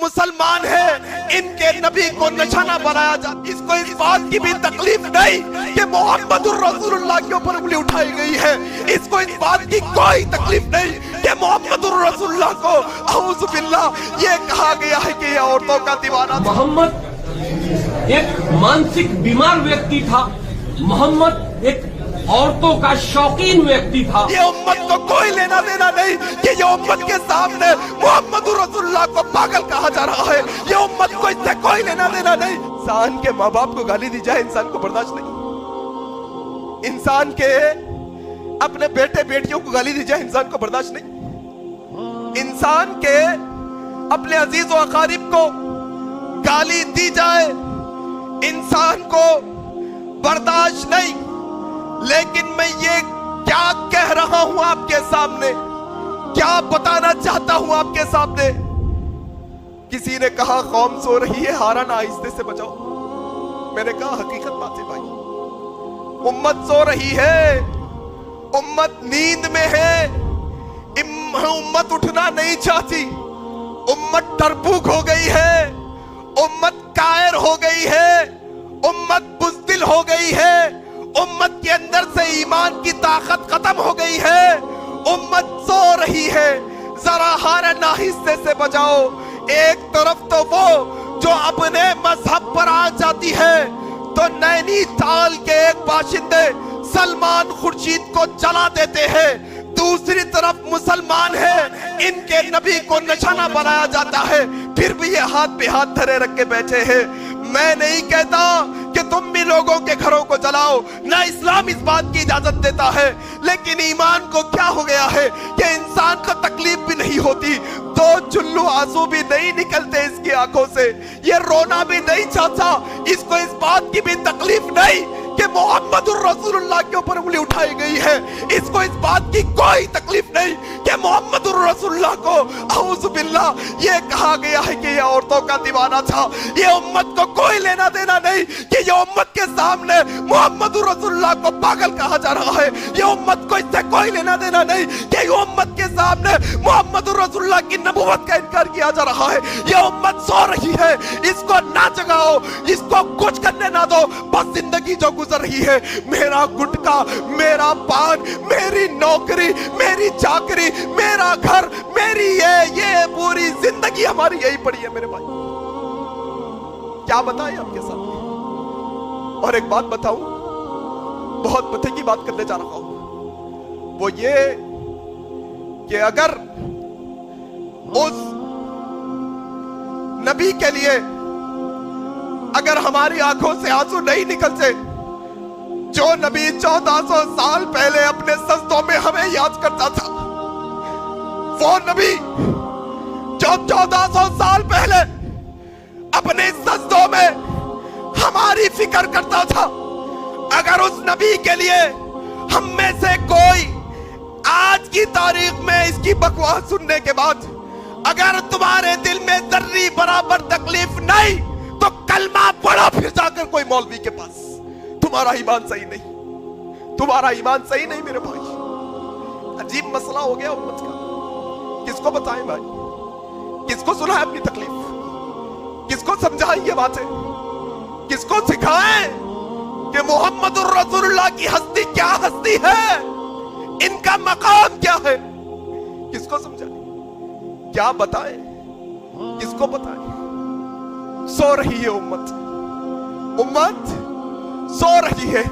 मुसलमान है, इनके नबी को निशाना बनाया जाता। इसको इस बात की भी तकलीफ नहीं कि मोहम्मदुर रसूलुल्लाह के ऊपर उंगली उठाई गई है। इसको इस बात की कोई तकलीफ नहीं कि मोहम्मदुर रसूलुल्लाह को औज़ु बिल्लाह ये कहा गया है कि ये औरतों का दीवाना था। मोहम्मद एक मानसिक बीमार व्यक्ति था। मोहम्मद एक औरतों का शौकीन व्यक्ति था। ये उम्मत को कोई लेना देना नहीं कि ये उम्मत के सामने मोहम्मदुर रसूलुल्लाह को पागल कहा जा रहा है। ये उम्मत को इससे कोई लेना देना नहीं। इंसान के माँ बाप को गाली दी जाए, इंसान को बर्दाश्त नहीं। इंसान के अपने बेटे बेटियों को गाली दी जाए, इंसान को बर्दाश्त नहीं। इंसान के अपने अजीज व अकारिब को गाली दी जाए, इंसान को बर्दाश्त नहीं। लेकिन मैं ये क्या कह रहा हूं आपके सामने, क्या बताना चाहता हूं आपके सामने। किसी ने कहा कौम सो रही है, हारन आहिस्ते से बजाओ। मैंने कहा हकीकत बात है भाई, उम्मत सो रही है, उम्मत नींद में है, उम्मत उठना नहीं चाहती, उम्मत डरपोक हो गई है, उम्मत कायर हो गई है, उम्मत बुज़दिल हो गई है, उम्मत के अंदर से ईमान की ताकत खत्म हो गई है, उम्मत सो रही है। जरा हारन आहिस्ते से बजाओ। एक तरफ तो वो जो अपने मजहब पर आ जाती है तो नैनीताल के एक बाशिंदे सलमान खुर्शीद को जला देते हैं, दूसरी तरफ मुसलमान है, इनके नबी को निशाना बनाया जाता है, फिर भी ये हाथ पे हाथ धरे रख के बैठे हैं। मैं नहीं कहता कि तुम भी लोगों के घरों को जलाओ, ना इस्लाम इस बात की इजाजत देता है, लेकिन ईमान को क्या हो गया है कि इंसान को तकलीफ भी नहीं होती, दो चुल्लू आंसू भी नहीं निकलते इसकी आंखों से, ये रोना भी नहीं चाहता। इसको इस बात की भी तकलीफ नहीं कि मोहम्मदुर रसूलुल्लाह के ऊपर उंगली उठाई गई है। इसको इस बात की कोई तकलीफ नहीं कि मोहम्मदुर रसूलुल्लाह को औज़ु बिल्लाह ये कहा गया है कि ये औरतों का दीवाना था। ये उम्मत को कोई लेना देना नहीं कि ये उम्मत के सामने मोहम्मदुर रसूलुल्लाह को पागल कहा जा रहा है। ये उम्मत को इससे कोई लेना देना नहीं कि ये उम्मत के सामने मोहम्मदुर रसूलुल्लाह की नबूवत का इनकार किया जा रहा है। ये उम्मत सो रही है, इसको ना जगाओ, इसको कुछ करने ना दो। बस जिंदगी जो गुजर रही है, मेरा गुटका, मेरा पान, मेरी नौकरी, मेरी चाकरी, मेरा घर, मेरी ये पूरी जिंदगी हमारी यही पड़ी है मेरे भाई। क्या बताएं आपके साथ। और एक बात बताऊं, बहुत पते की बात करने जा रहा हूं, वो ये कि अगर उस नबी के लिए अगर हमारी आंखों से आंसू नहीं निकलते जो नबी 1400 साल पहले अपने सजदों में हमें याद करता था, वो नबी जो 1400 साल पहले अपने सजदों में हमारी फिक्र करता था, अगर उस नबी के लिए हम में से कोई आज की तारीख में इसकी बकवास सुनने के बाद अगर तुम्हारे दिल में जर्री बराबर तकलीफ नहीं तो कलमा पढ़ो फिर जाकर कोई मौलवी के पास। तुम्हारा ईमान सही नहीं, तुम्हारा ईमान सही नहीं मेरे भाई। अजीब मसला हो गया उम्मत का। किसको बताएं भाई, किसको सुनाएं अपनी तकलीफ, किसको समझाएं ये बातें, किसको सिखाएं कि मोहम्मदुर रसूलुल्लाह की हस्ती क्या हस्ती है, इनका मकाम क्या है, किसको समझाएं, क्या बताएं, किसको बताएं। सो रही है उम्मत, उम्मत सो रही है।